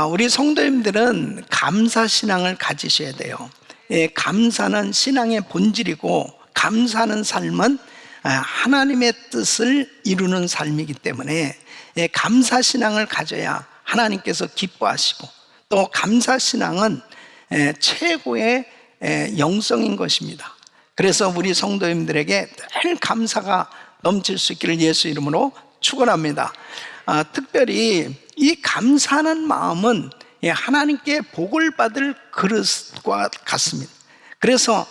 우리 성도님들은 감사신앙을 가지셔야 돼요. 감사는 신앙의 본질이고, 감사하는 삶은 하나님의 뜻을 이루는 삶이기 때문에 감사신앙을 가져야 하나님께서 기뻐하시고, 또 감사신앙은 최고의 영성인 것입니다. 그래서 우리 성도님들에게 늘 감사가 넘칠 수 있기를 예수 이름으로 축원합니다. 특별히 이 감사하는 마음은 하나님께 복을 받을 그릇과 같습니다. 그래서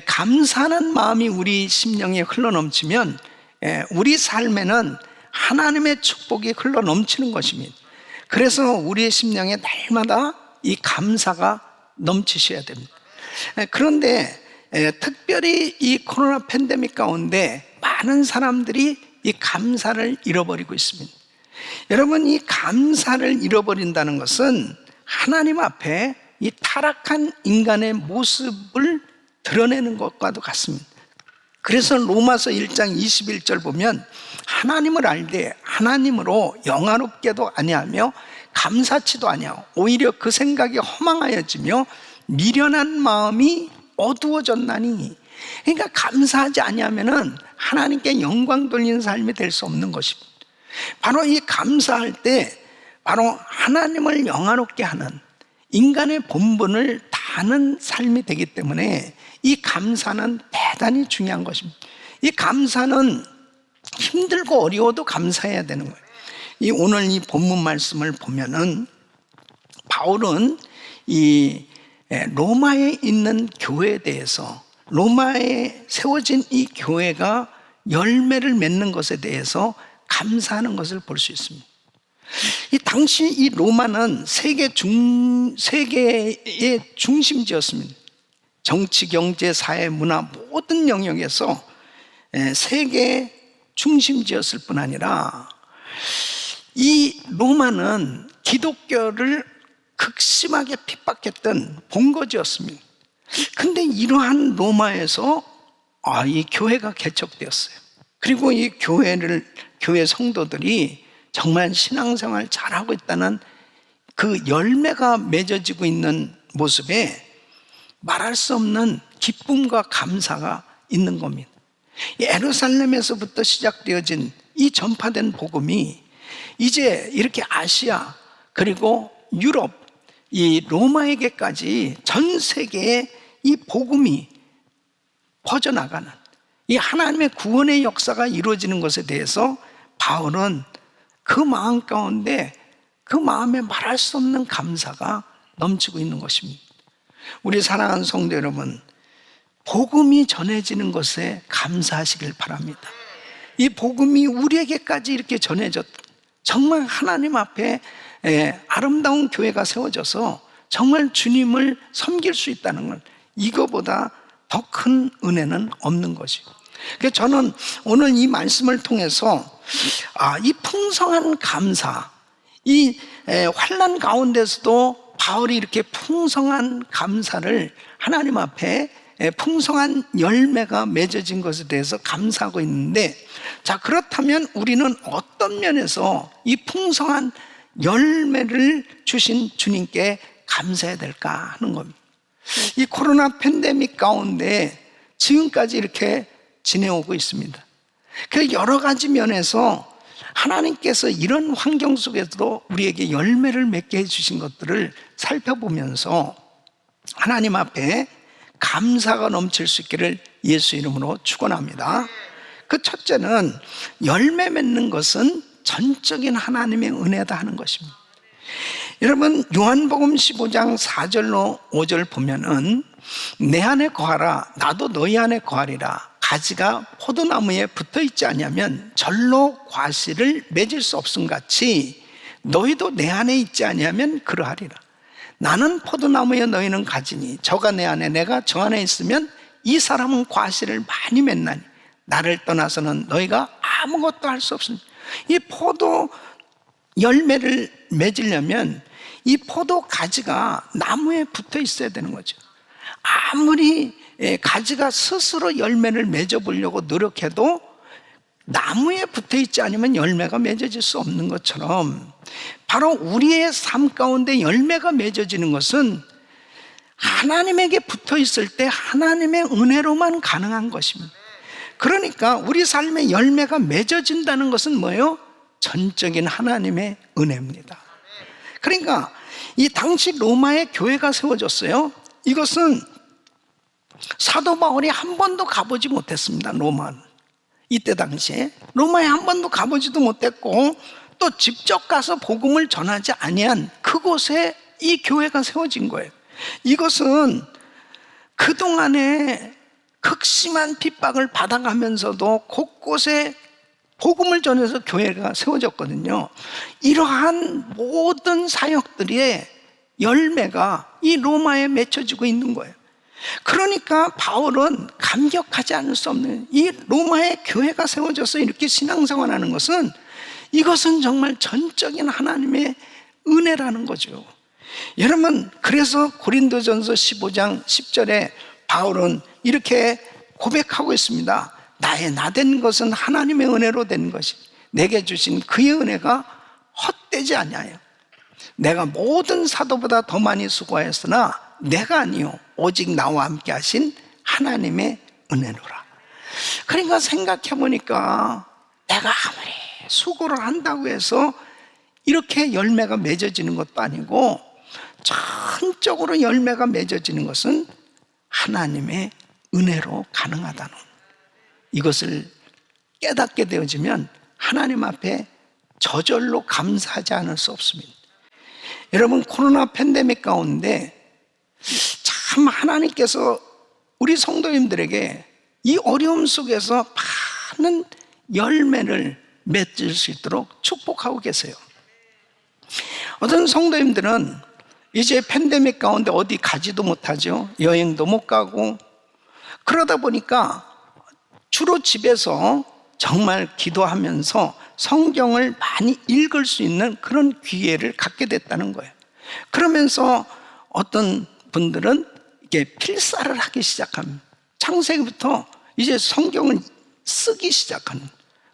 감사하는 마음이 우리 심령에 흘러넘치면 우리 삶에는 하나님의 축복이 흘러넘치는 것입니다. 그래서 우리의 심령에 날마다 이 감사가 넘치셔야 됩니다. 그런데 특별히 이 코로나 팬데믹 가운데 많은 사람들이 이 감사를 잃어버리고 있습니다. 여러분, 이 감사를 잃어버린다는 것은 하나님 앞에 이 타락한 인간의 모습을 드러내는 것과도 같습니다. 그래서 로마서 1장 21절 보면 하나님을 알되 하나님으로 영화롭게도 아니하며 감사치도 아니하고 오히려 그 생각이 허망하여지며 미련한 마음이 어두워졌나니, 그러니까 감사하지 아니하면은 하나님께 영광 돌리는 삶이 될 수 없는 것입니다. 바로 이 감사할 때 바로 하나님을 영화롭게 하는 인간의 본분을 다하는 삶이 되기 때문에 이 감사는 대단히 중요한 것입니다. 이 감사는 힘들고 어려워도 감사해야 되는 거예요. 오늘 이 본문 말씀을 보면은 바울은 이 로마에 있는 교회에 대해서, 로마에 세워진 이 교회가 열매를 맺는 것에 대해서 감사하는 것을 볼 수 있습니다. 이 당시 이 로마는 세계의 중심지였습니다. 정치, 경제, 사회, 문화 모든 영역에서 세계 중심지였을 뿐 아니라 이 로마는 기독교를 극심하게 핍박했던 본거지였습니다. 근데 이러한 로마에서 이 교회가 개척되었어요. 그리고 이 교회 성도들이 정말 신앙생활 잘하고 있다는 그 열매가 맺어지고 있는 모습에 말할 수 없는 기쁨과 감사가 있는 겁니다. 예루살렘에서부터 시작되어진 이 전파된 복음이 이제 이렇게 아시아 그리고 유럽, 이 로마에게까지 전 세계에 이 복음이 퍼져나가는 이 하나님의 구원의 역사가 이루어지는 것에 대해서 바울은 그 마음 가운데 그 마음에 말할 수 없는 감사가 넘치고 있는 것입니다. 우리 사랑하는 성도 여러분, 복음이 전해지는 것에 감사하시길 바랍니다. 이 복음이 우리에게까지 이렇게 전해졌, 정말 하나님 앞에 아름다운 교회가 세워져서 정말 주님을 섬길 수 있다는 걸, 이거보다 더 큰 은혜는 없는 것이고, 그래서 저는 오늘 이 말씀을 통해서 이 풍성한 감사, 이 환난 가운데서도 바울이 이렇게 풍성한 감사를 하나님 앞에 풍성한 열매가 맺어진 것에 대해서 감사하고 있는데, 자, 그렇다면 우리는 어떤 면에서 이 풍성한 열매를 주신 주님께 감사해야 될까 하는 겁니다. 이 코로나 팬데믹 가운데 지금까지 이렇게 지내오고 있습니다. 그 여러 가지 면에서 하나님께서 이런 환경 속에서도 우리에게 열매를 맺게 해주신 것들을 살펴보면서 하나님 앞에 감사가 넘칠 수 있기를 예수 이름으로 축원합니다. 그 첫째는 열매 맺는 것은 전적인 하나님의 은혜다 하는 것입니다. 여러분, 요한복음 15장 4절로 5절 보면은 내 안에 거하라 나도 너희 안에 거하리라. 가지가 포도나무에 붙어있지 아니하면 절로 과실을 맺을 수 없음 같이 너희도 내 안에 있지 아니하면 그러하리라. 나는 포도나무에 너희는 가지니 저가 내 안에 내가 저 안에 있으면 이 사람은 과실을 많이 맺나니 나를 떠나서는 너희가 아무것도 할 수 없습니다. 이 포도 열매를 맺으려면 이 포도 가지가 나무에 붙어 있어야 되는 거죠. 아무리 가지가 스스로 열매를 맺어 보려고 노력해도 나무에 붙어 있지 않으면 열매가 맺어질 수 없는 것처럼, 바로 우리의 삶 가운데 열매가 맺어지는 것은 하나님에게 붙어 있을 때 하나님의 은혜로만 가능한 것입니다. 그러니까 우리 삶에 열매가 맺어진다는 것은 뭐예요? 전적인 하나님의 은혜입니다. 그러니까 이 당시 로마의 교회가 세워졌어요. 이것은 사도 바울이 한 번도 가보지 못했습니다. 로마는 이때 당시에 로마에 한 번도 가보지도 못했고, 또 직접 가서 복음을 전하지 아니한 그곳에 이 교회가 세워진 거예요. 이것은 그동안에 극심한 핍박을 받아가면서도 곳곳에 복음을 전해서 교회가 세워졌거든요. 이러한 모든 사역들의 열매가 이 로마에 맺혀지고 있는 거예요. 그러니까 바울은 감격하지 않을 수 없는, 이 로마의 교회가 세워져서 이렇게 신앙생활하는 것은, 이것은 정말 전적인 하나님의 은혜라는 거죠. 여러분, 그래서 고린도전서 15장 10절에 바울은 이렇게 고백하고 있습니다. 나의 나된 것은 하나님의 은혜로 된 것이, 내게 주신 그의 은혜가 헛되지 아니하여 내가 모든 사도보다 더 많이 수고하였으나 내가 아니요 오직 나와 함께 하신 하나님의 은혜로라. 그러니까 생각해 보니까 내가 아무리 수고를 한다고 해서 이렇게 열매가 맺어지는 것도 아니고, 전적으로 열매가 맺어지는 것은 하나님의 은혜로 가능하다는 이것을 깨닫게 되어지면 하나님 앞에 저절로 감사하지 않을 수 없습니다. 여러분, 코로나 팬데믹 가운데 참 하나님께서 우리 성도님들에게 이 어려움 속에서 많은 열매를 맺을 수 있도록 축복하고 계세요. 어떤 성도님들은 이제 팬데믹 가운데 어디 가지도 못하죠. 여행도 못 가고, 그러다 보니까 주로 집에서 정말 기도하면서 성경을 많이 읽을 수 있는 그런 기회를 갖게 됐다는 거예요. 그러면서 어떤 분들은 이게 필사를 하기 시작합니다. 창세기부터 이제 성경을 쓰기 시작하는.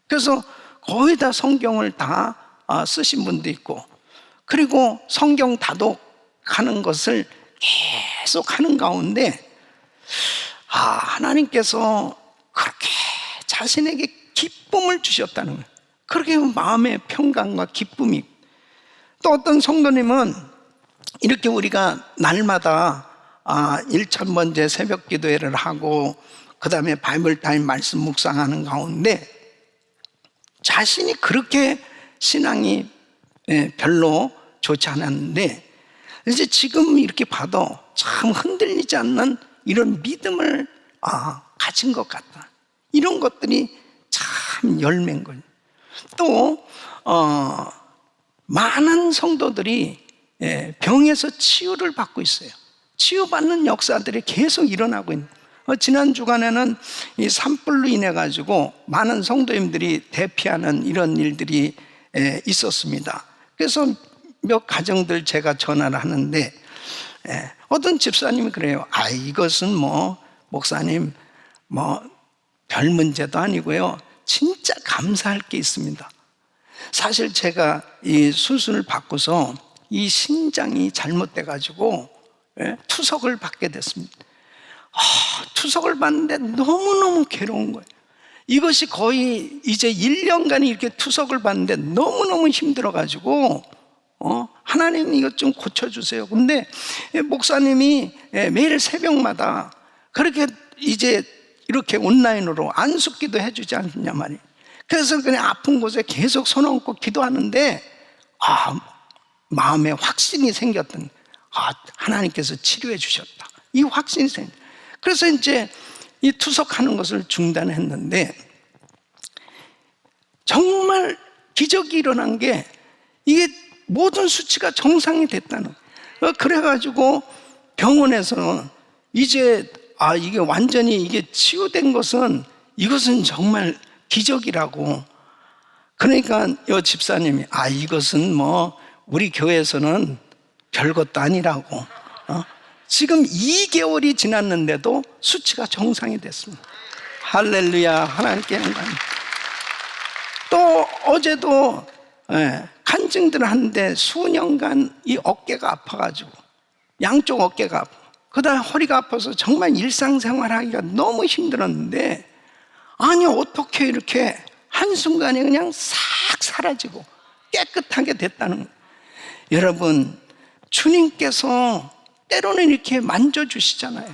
그래서 거의 다 성경을 다 쓰신 분도 있고, 그리고 성경 다독하는 것을 계속 하는 가운데 하나님께서 그렇게 자신에게 기쁨을 주셨다는 거예요. 그렇게 마음의 평강과 기쁨이. 또 어떤 성도님은 이렇게 우리가 날마다 1,000번째 새벽 기도회를 하고, 그 다음에 바이블 타임 말씀 묵상하는 가운데 자신이 그렇게 신앙이 별로 좋지 않았는데, 이제 지금 이렇게 봐도 참 흔들리지 않는 이런 믿음을 가진 것 같다. 이런 것들이 참 열매인 거예요. 또 많은 성도들이 병에서 치유를 받고 있어요. 치유받는 역사들이 계속 일어나고 있는. 지난 주간에는 이 산불로 인해 가지고 많은 성도님들이 대피하는 이런 일들이 있었습니다. 그래서 몇 가정들 제가 전화를 하는데, 어떤 집사님이 그래요. 이것은 목사님 별 문제도 아니고요, 진짜 감사할 게 있습니다. 사실 제가 이 수술을 받고서 이 신장이 잘못돼 가지고 투석을 받게 됐습니다. 투석을 받는데 너무너무 괴로운 거예요. 이것이 거의 이제 1년간 이렇게 투석을 받는데 너무너무 힘들어 가지고 하나님 이것 좀 고쳐주세요. 근데 목사님이 매일 새벽마다 그렇게 이제 이렇게 온라인으로 안숙기도 해주지 않냐 말이에요. 그래서 그냥 아픈 곳에 계속 손 얹고 기도하는데 마음에 확신이 생겼던, 하나님께서 치료해 주셨다, 이 확신이 생겼다. 그래서 이제 이 투석하는 것을 중단했는데, 정말 기적이 일어난 게, 이게 모든 수치가 정상이 됐다는 거예요. 그래가지고 병원에서는 이제 이게 완전히 이게 치유된 것은, 이것은 정말 기적이라고. 그러니까 이 집사님이 이것은 우리 교회에서는 별것도 아니라고. 지금 2개월이 지났는데도 수치가 정상이 됐습니다. 할렐루야, 하나님께 영광. 또 어제도 간증들 하는데 수년간 이 어깨가 아파가지고 양쪽 어깨가 아파, 그다음에 허리가 아파서 정말 일상생활하기가 너무 힘들었는데, 아니 어떻게 이렇게 한순간에 그냥 싹 사라지고 깨끗하게 됐다는 거예요. 여러분, 주님께서 때로는 이렇게 만져주시잖아요.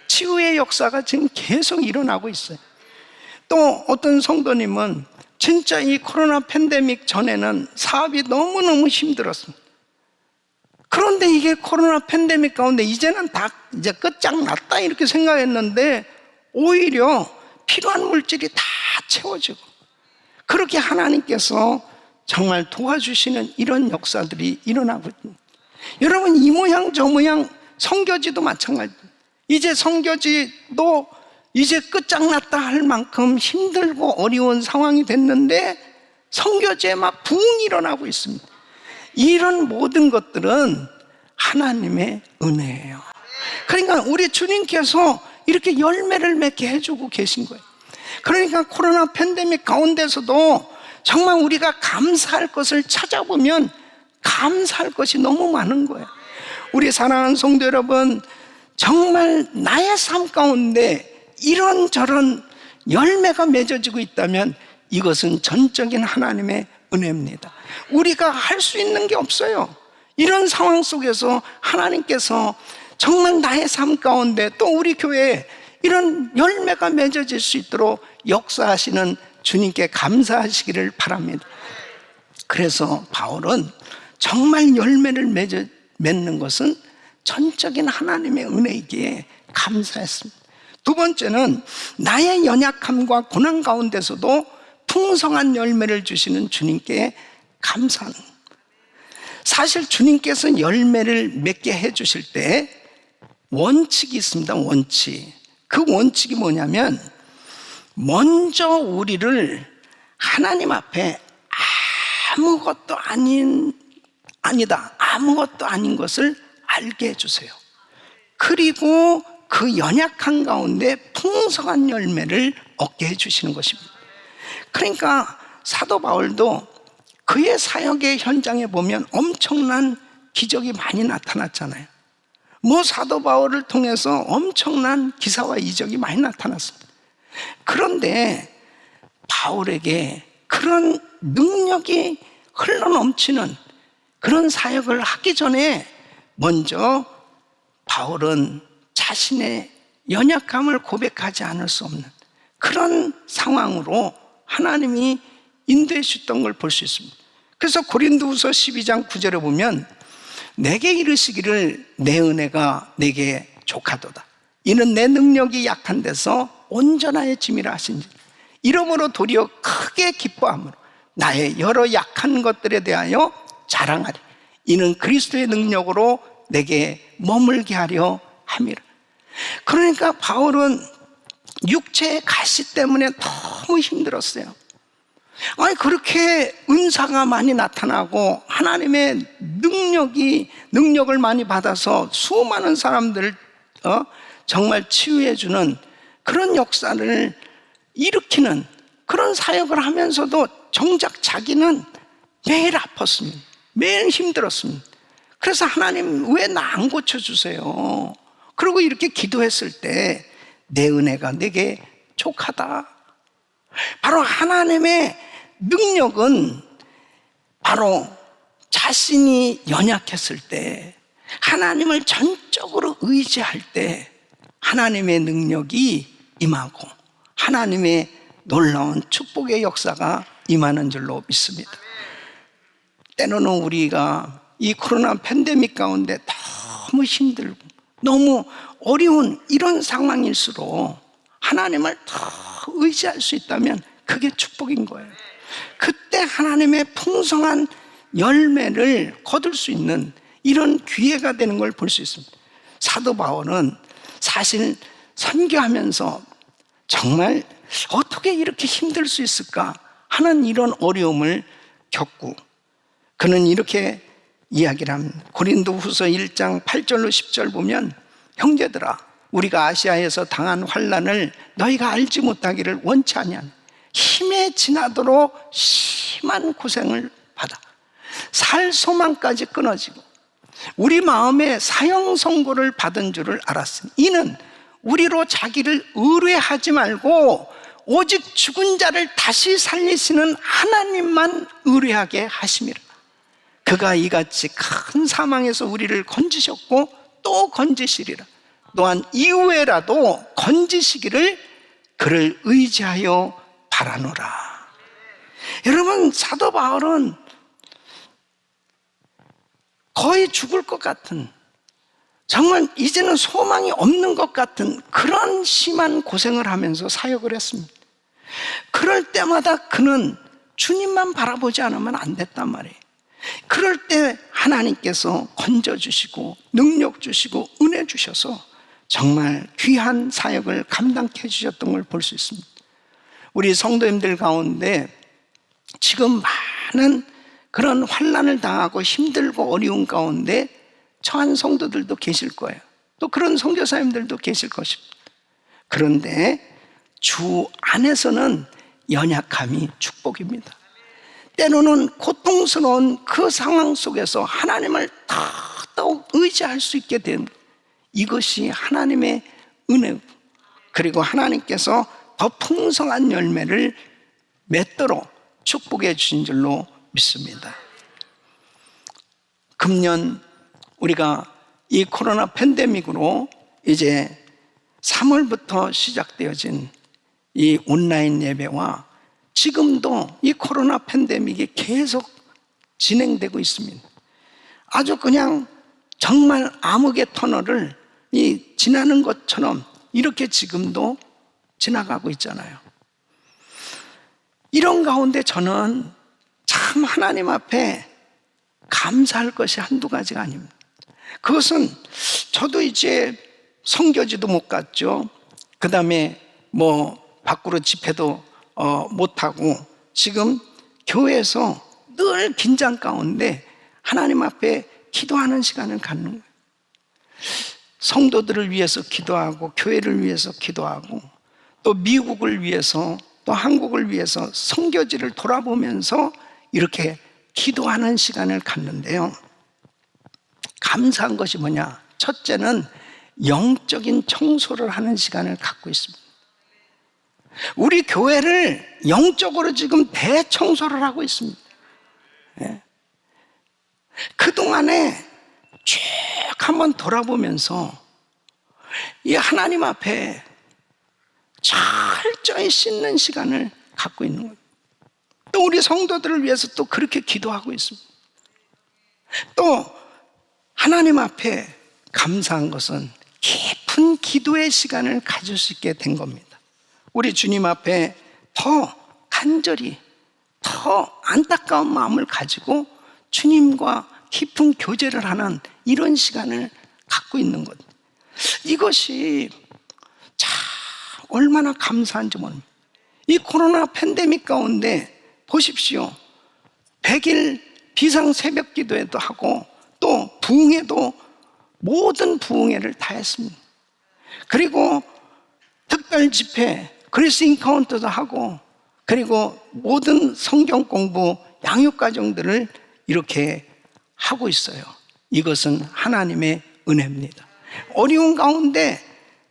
치유의 역사가 지금 계속 일어나고 있어요. 또 어떤 성도님은 진짜 이 코로나 팬데믹 전에는 사업이 너무너무 힘들었습니다. 그런데 이게 코로나 팬데믹 가운데 이제는 다 이제 끝장났다 이렇게 생각했는데, 오히려 필요한 물질이 다 채워지고, 그렇게 하나님께서 정말 도와주시는 이런 역사들이 일어나고 있습니다. 여러분, 이 모양 저 모양 선교지도 마찬가지입니다. 이제 선교지도 이제 끝장났다 할 만큼 힘들고 어려운 상황이 됐는데 선교지에 막 부흥이 일어나고 있습니다. 이런 모든 것들은 하나님의 은혜예요. 그러니까 우리 주님께서 이렇게 열매를 맺게 해주고 계신 거예요. 그러니까 코로나 팬데믹 가운데서도 정말 우리가 감사할 것을 찾아보면 감사할 것이 너무 많은 거예요. 우리 사랑하는 성도 여러분, 정말 나의 삶 가운데 이런저런 열매가 맺어지고 있다면 이것은 전적인 하나님의 은혜입니다. 우리가 할 수 있는 게 없어요. 이런 상황 속에서 하나님께서 정말 나의 삶 가운데 또 우리 교회에 이런 열매가 맺어질 수 있도록 역사하시는 주님께 감사하시기를 바랍니다. 그래서 바울은 정말 열매를 맺는 것은 전적인 하나님의 은혜이기에 감사했습니다. 두 번째는 나의 연약함과 고난 가운데서도 풍성한 열매를 주시는 주님께 감사하는. 사실 주님께서 열매를 맺게 해주실 때 원칙이 있습니다. 원칙. 그 원칙이 뭐냐면, 먼저 우리를 하나님 앞에 아무것도 아니다, 아무것도 아닌 것을 알게 해주세요. 그리고 그 연약한 가운데 풍성한 열매를 얻게 해주시는 것입니다. 그러니까 사도 바울도 그의 사역의 현장에 보면 엄청난 기적이 많이 나타났잖아요. 사도 바울을 통해서 엄청난 기사와 이적이 많이 나타났습니다. 그런데 바울에게 그런 능력이 흘러넘치는 그런 사역을 하기 전에 먼저 바울은 자신의 연약함을 고백하지 않을 수 없는 그런 상황으로 하나님이 인도해 주셨던 걸 볼 수 있습니다. 그래서 고린도후서 12장 9절에 보면, 내게 이르시기를 내 은혜가 내게 족하도다. 이는 내 능력이 약한 데서 온전하여 짐이라 하신지, 이러므로 도리어 크게 기뻐함으로 나의 여러 약한 것들에 대하여 자랑하리. 이는 그리스도의 능력으로 내게 머물게 하려 함이라. 그러니까 바울은 육체의 가시 때문에 너무 힘들었어요. 아니, 그렇게 은사가 많이 나타나고 하나님의 능력을 많이 받아서 수많은 사람들을 정말 치유해주는 그런 역사를 일으키는 그런 사역을 하면서도 정작 자기는 매일 아팠습니다. 매일 힘들었습니다. 그래서 하나님, 왜 나 안 고쳐주세요? 그리고 이렇게 기도했을 때 내 은혜가 내게 족하다. 바로 하나님의 능력은 바로 자신이 연약했을 때, 하나님을 전적으로 의지할 때 하나님의 능력이 임하고 하나님의 놀라운 축복의 역사가 임하는 줄로 믿습니다. 때로는 우리가 이 코로나 팬데믹 가운데 너무 힘들고 너무 어려운 이런 상황일수록 하나님을 더 의지할 수 있다면 그게 축복인 거예요. 그때 하나님의 풍성한 열매를 거둘 수 있는 이런 기회가 되는 걸 볼 수 있습니다. 사도 바울은 사실 선교하면서 정말 어떻게 이렇게 힘들 수 있을까 하는 이런 어려움을 겪고, 그는 이렇게 이야기를 합니다. 고린도후서 1장 8절로 10절 보면, 형제들아, 우리가 아시아에서 당한 환난을 너희가 알지 못하기를 원치 아니하니 힘에 지나도록 심한 고생을 받아 살 소망까지 끊어지고 우리 마음에 사형 선고를 받은 줄을 알았으니 이는 우리로 자기를 의뢰하지 말고 오직 죽은 자를 다시 살리시는 하나님만 의뢰하게 하심이라. 그가 이같이 큰 사망에서 우리를 건지셨고 또 건지시리라. 또한 이후에라도 건지시기를 그를 의지하여 바라노라. 여러분, 사도 바울은 거의 죽을 것 같은, 정말 이제는 소망이 없는 것 같은 그런 심한 고생을 하면서 사역을 했습니다. 그럴 때마다 그는 주님만 바라보지 않으면 안 됐단 말이에요. 그럴 때 하나님께서 건져주시고 능력 주시고 은혜 주셔서 정말 귀한 사역을 감당케 해주셨던 걸 볼 수 있습니다. 우리 성도님들 가운데 지금 많은 그런 환난을 당하고 힘들고 어려운 가운데 처한 성도들도 계실 거예요. 또 그런 선교사님들도 계실 것입니다. 그런데 주 안에서는 연약함이 축복입니다. 때로는 고통스러운 그 상황 속에서 하나님을 더욱 의지할 수 있게 된 이것이 하나님의 은혜고, 그리고 하나님께서 더 풍성한 열매를 맺도록 축복해 주신 줄로 믿습니다. 금년 우리가 이 코로나 팬데믹으로 이제 3월부터 시작되어진 이 온라인 예배와 지금도 이 코로나 팬데믹이 계속 진행되고 있습니다. 아주 그냥 정말 암흑의 터널을 지나는 것처럼 이렇게 지금도 지나가고 있잖아요. 이런 가운데 저는 참 하나님 앞에 감사할 것이 한두 가지가 아닙니다. 그것은 저도 이제 선교지도 못 갔죠. 그 다음에 밖으로 집회도 못하고 지금 교회에서 늘 긴장 가운데 하나님 앞에 기도하는 시간을 갖는 거예요. 성도들을 위해서 기도하고 교회를 위해서 기도하고 또 미국을 위해서 또 한국을 위해서 선교지를 돌아보면서 이렇게 기도하는 시간을 갖는데요. 감사한 것이 뭐냐? 첫째는 영적인 청소를 하는 시간을 갖고 있습니다. 우리 교회를 영적으로 지금 대청소를 하고 있습니다. 그동안에 쭉 한번 돌아보면서 이 하나님 앞에 철저히 씻는 시간을 갖고 있는 거예요. 또 우리 성도들을 위해서 또 그렇게 기도하고 있습니다. 또 하나님 앞에 감사한 것은 깊은 기도의 시간을 가질 수 있게 된 겁니다. 우리 주님 앞에 더 간절히 더 안타까운 마음을 가지고 주님과 깊은 교제를 하는 이런 시간을 갖고 있는 것, 이것이 참 얼마나 감사한지 모릅니다. 이 코로나 팬데믹 가운데 보십시오. 100일 비상 새벽 기도회도 하고 또 부흥회도 모든 부흥회를 다 했습니다. 그리고 특별 집회 그리스 인카운터도 하고 그리고 모든 성경 공부 양육 과정들을 이렇게 하고 있어요. 이것은 하나님의 은혜입니다. 어려운 가운데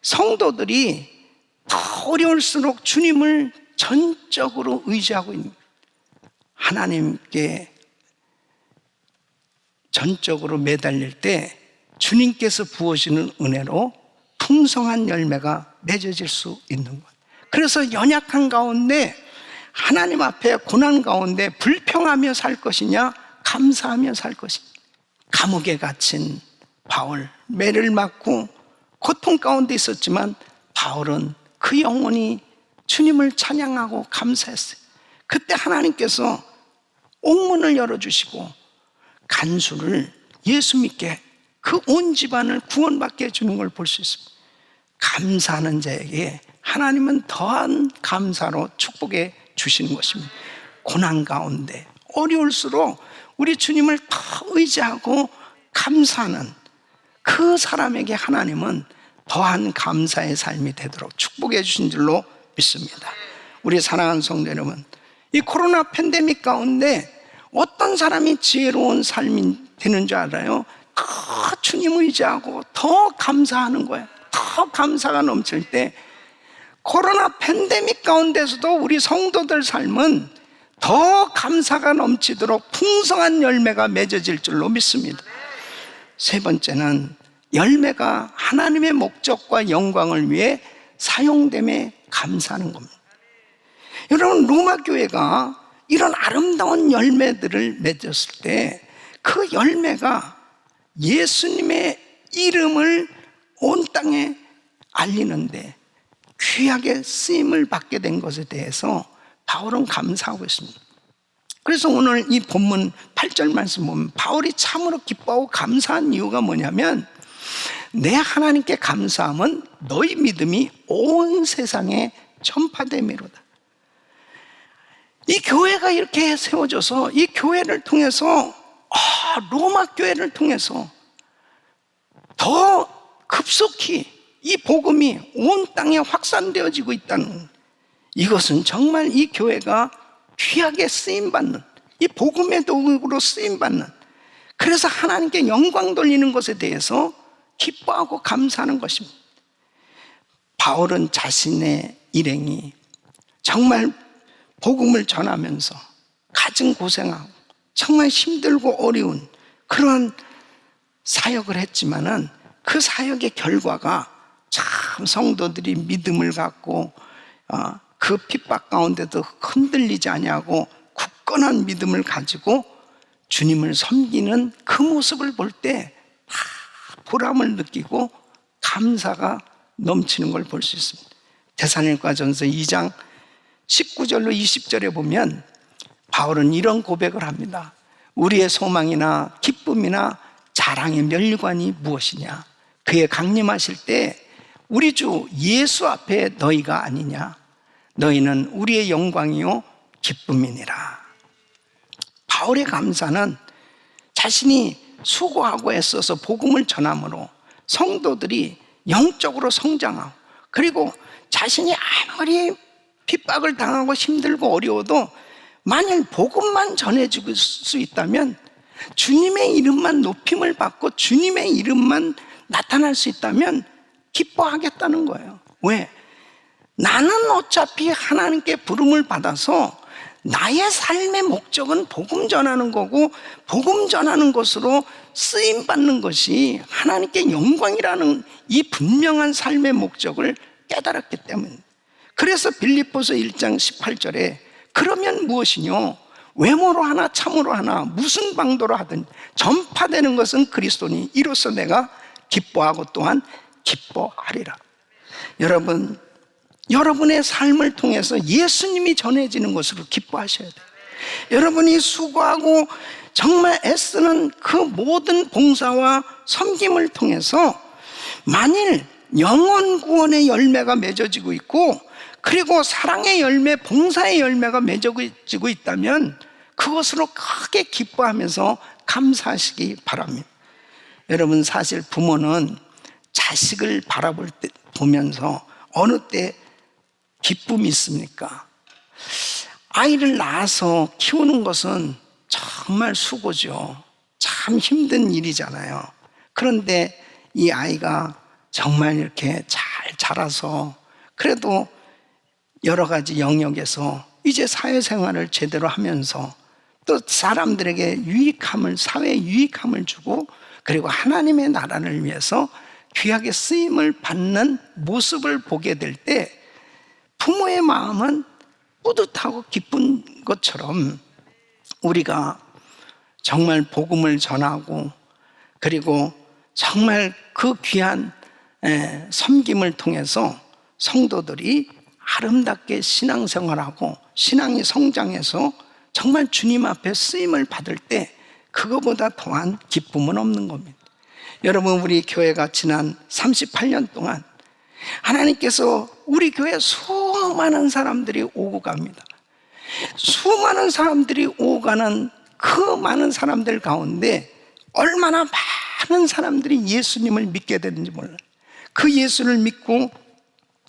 성도들이 더 어려울수록 주님을 전적으로 의지하고 있는 거예요. 하나님께 전적으로 매달릴 때 주님께서 부어주는 은혜로 풍성한 열매가 맺어질 수 있는 거예요. 그래서 연약한 가운데 하나님 앞에 고난 가운데 불평하며 살 것이냐 감사하며 살 것이냐. 감옥에 갇힌 바울, 매를 맞고 고통 가운데 있었지만 바울은 그 영혼이 주님을 찬양하고 감사했어요. 그때 하나님께서 옥문을 열어주시고 간수를 예수 믿게 그 온 집안을 구원받게 해주는 걸 볼 수 있습니다. 감사하는 자에게 하나님은 더한 감사로 축복해 주시는 것입니다. 고난 가운데 어려울수록 우리 주님을 더 의지하고 감사하는 그 사람에게 하나님은 더한 감사의 삶이 되도록 축복해 주신 줄로 믿습니다. 우리 사랑하는 성도 여러분, 이 코로나 팬데믹 가운데 어떤 사람이 지혜로운 삶이 되는 줄 알아요? 더 주님 의지하고 더 감사하는 거예요. 더 감사가 넘칠 때 코로나 팬데믹 가운데서도 우리 성도들 삶은 더 감사가 넘치도록 풍성한 열매가 맺어질 줄로 믿습니다. 세 번째는 열매가 하나님의 목적과 영광을 위해 사용됨에 감사하는 겁니다. 여러분, 로마 교회가 이런 아름다운 열매들을 맺었을 때 그 열매가 예수님의 이름을 온 땅에 알리는데 귀하게 쓰임을 받게 된 것에 대해서 바울은 감사하고 있습니다. 그래서 오늘 이 본문 8절 말씀 보면 바울이 참으로 기뻐하고 감사한 이유가 뭐냐면, 내 하나님께 감사함은 너희 믿음이 온 세상에 전파됨이로다. 이 교회가 이렇게 세워져서 이 교회를 통해서 로마 교회를 통해서 더 급속히 이 복음이 온 땅에 확산되어지고 있다는, 이것은 정말 이 교회가 귀하게 쓰임받는, 이 복음의 도구로 쓰임받는, 그래서 하나님께 영광 돌리는 것에 대해서 기뻐하고 감사하는 것입니다. 바울은 자신의 일행이 정말 복음을 전하면서 가진 고생하고 정말 힘들고 어려운 그런 사역을 했지만은 그 사역의 결과가 참 성도들이 믿음을 갖고 그 핍박 가운데도 흔들리지 아니하고 굳건한 믿음을 가지고 주님을 섬기는 그 모습을 볼 때 보람을 느끼고 감사가 넘치는 걸 볼 수 있습니다. 데살로니가전서 2장 19절로 20절에 보면 바울은 이런 고백을 합니다. 우리의 소망이나 기쁨이나 자랑의 멸관이 무엇이냐? 그의 강림하실 때 우리 주 예수 앞에 너희가 아니냐? 너희는 우리의 영광이요 기쁨이니라. 바울의 감사는 자신이 수고하고 애써서 복음을 전함으로 성도들이 영적으로 성장하고, 그리고 자신이 아무리 핍박을 당하고 힘들고 어려워도 만일 복음만 전해줄 수 있다면, 주님의 이름만 높임을 받고 주님의 이름만 나타날 수 있다면 기뻐하겠다는 거예요. 왜? 나는 어차피 하나님께 부름을 받아서 나의 삶의 목적은 복음 전하는 거고, 복음 전하는 것으로 쓰임받는 것이 하나님께 영광이라는 이 분명한 삶의 목적을 깨달았기 때문입니다. 그래서 빌립보서 1장 18절에 그러면 무엇이뇨? 외모로 하나 참으로 하나 무슨 방도로 하든 전파되는 것은 그리스도니 이로써 내가 기뻐하고 또한 기뻐하리라. 여러분, 여러분의 삶을 통해서 예수님이 전해지는 것으로 기뻐하셔야 돼요. 여러분이 수고하고 정말 애쓰는 그 모든 봉사와 섬김을 통해서 만일 영혼 구원의 열매가 맺어지고 있고, 그리고 사랑의 열매, 봉사의 열매가 맺어지고 있다면 그것으로 크게 기뻐하면서 감사하시기 바랍니다. 여러분, 사실 부모는 자식을 바라볼 때 보면서 어느 때 기쁨이 있습니까? 아이를 낳아서 키우는 것은 정말 수고죠. 참 힘든 일이잖아요. 그런데 이 아이가 정말 이렇게 잘 자라서 그래도 여러 가지 영역에서 이제 사회생활을 제대로 하면서 또 사람들에게 유익함을, 사회에 유익함을 주고, 그리고 하나님의 나라를 위해서 귀하게 쓰임을 받는 모습을 보게 될 때 부모의 마음은 뿌듯하고 기쁜 것처럼, 우리가 정말 복음을 전하고 그리고 정말 그 귀한 섬김을 통해서 성도들이 아름답게 신앙생활하고 신앙이 성장해서 정말 주님 앞에 쓰임을 받을 때 그거보다 더한 기쁨은 없는 겁니다. 여러분, 우리 교회가 지난 38년 동안 하나님께서 우리 교회에 수많은 사람들이 오고 갑니다. 수많은 사람들이 오고 가는 그 많은 사람들 가운데 얼마나 많은 사람들이 예수님을 믿게 되는지 몰라요. 그 예수를 믿고,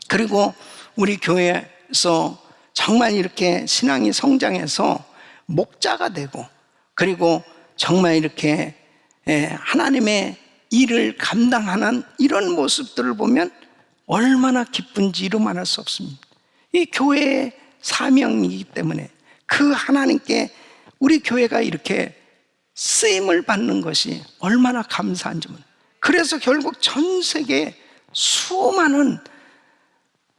그리고 우리 교회에서 정말 이렇게 신앙이 성장해서 목자가 되고, 그리고 정말 이렇게 하나님의 일을 감당하는 이런 모습들을 보면 얼마나 기쁜지 이루 말할 수 없습니다. 이 교회의 사명이기 때문에 그 하나님께 우리 교회가 이렇게 쓰임을 받는 것이 얼마나 감사한지. 그래서 결국 전 세계에 수많은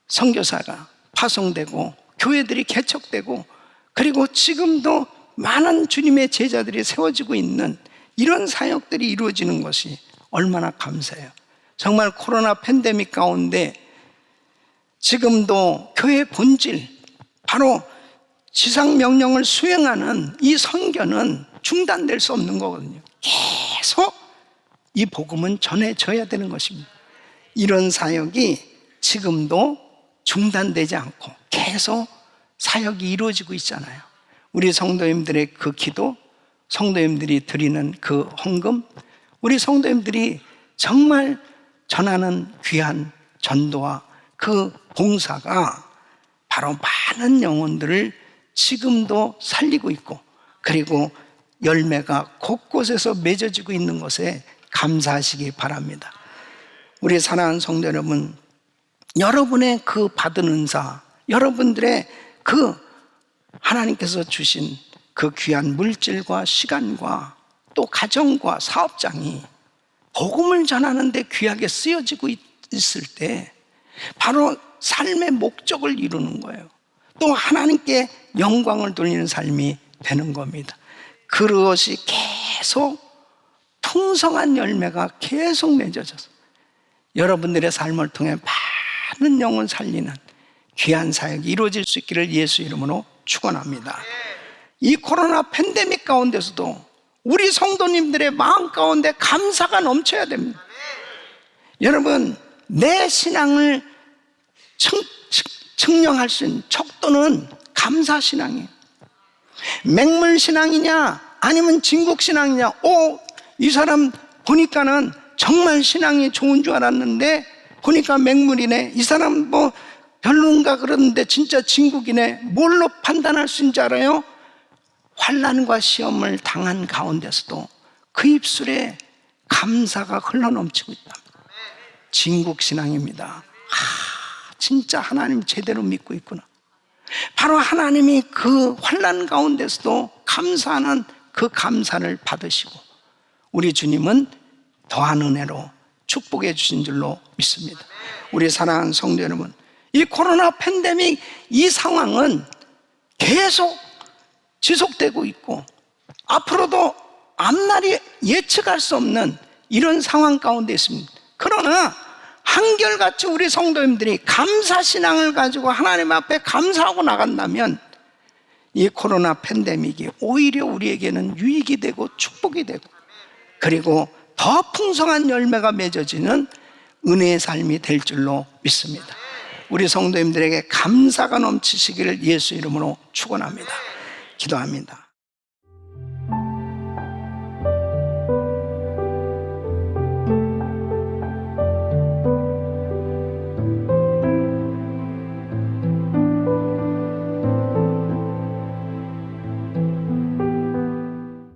선교사가 파송되고 교회들이 개척되고, 그리고 지금도 많은 주님의 제자들이 세워지고 있는 이런 사역들이 이루어지는 것이 얼마나 감사해요. 정말 코로나 팬데믹 가운데 지금도 교회의 본질, 바로 지상명령을 수행하는 이 선교는 중단될 수 없는 거거든요. 계속 이 복음은 전해져야 되는 것입니다. 이런 사역이 지금도 중단되지 않고 계속 사역이 이루어지고 있잖아요. 우리 성도님들의 그 기도, 성도님들이 드리는 그 헌금, 우리 성도님들이 정말 전하는 귀한 전도와 그 봉사가 바로 많은 영혼들을 지금도 살리고 있고, 그리고 열매가 곳곳에서 맺어지고 있는 것에 감사하시기 바랍니다. 우리 사랑하는 성도 여러분, 여러분의 그 받은 은사, 여러분들의 그 하나님께서 주신 그 귀한 물질과 시간과 또 가정과 사업장이 복음을 전하는 데 귀하게 쓰여지고 있을 때 바로 삶의 목적을 이루는 거예요. 또 하나님께 영광을 돌리는 삶이 되는 겁니다. 그것이 계속 풍성한 열매가 계속 맺어져서 여러분들의 삶을 통해 많은 영혼 살리는 귀한 사역이 이루어질 수 있기를 예수 이름으로 축원합니다. 이 코로나 팬데믹 가운데서도 우리 성도님들의 마음 가운데 감사가 넘쳐야 됩니다. 여러분, 내 신앙을 증명할 수 있는 척도는 감사신앙이에요. 맹물신앙이냐 아니면 진국신앙이냐, 이 사람 보니까는 정말 신앙이 좋은 줄 알았는데 보니까 맹물이네, 이 사람 뭐 별론가 그러는데 진짜 진국이네, 뭘로 판단할 수 있는지 알아요? 환난과 시험을 당한 가운데서도 그 입술에 감사가 흘러넘치고 있다. 진국신앙입니다. 진짜 하나님 제대로 믿고 있구나. 바로 하나님이 그 환난 가운데서도 감사하는 그 감사를 받으시고 우리 주님은 더한 은혜로 축복해 주신 줄로 믿습니다. 우리 사랑하는 성도 여러분, 이 코로나 팬데믹 이 상황은 계속 지속되고 있고 앞으로도 앞날이 예측할 수 없는 이런 상황 가운데 있습니다. 그러나 한결같이 우리 성도님들이 감사신앙을 가지고 하나님 앞에 감사하고 나간다면 이 코로나 팬데믹이 오히려 우리에게는 유익이 되고 축복이 되고, 그리고 더 풍성한 열매가 맺어지는 은혜의 삶이 될 줄로 믿습니다. 우리 성도님들에게 감사가 넘치시기를 예수 이름으로 축원합니다. 기도합니다.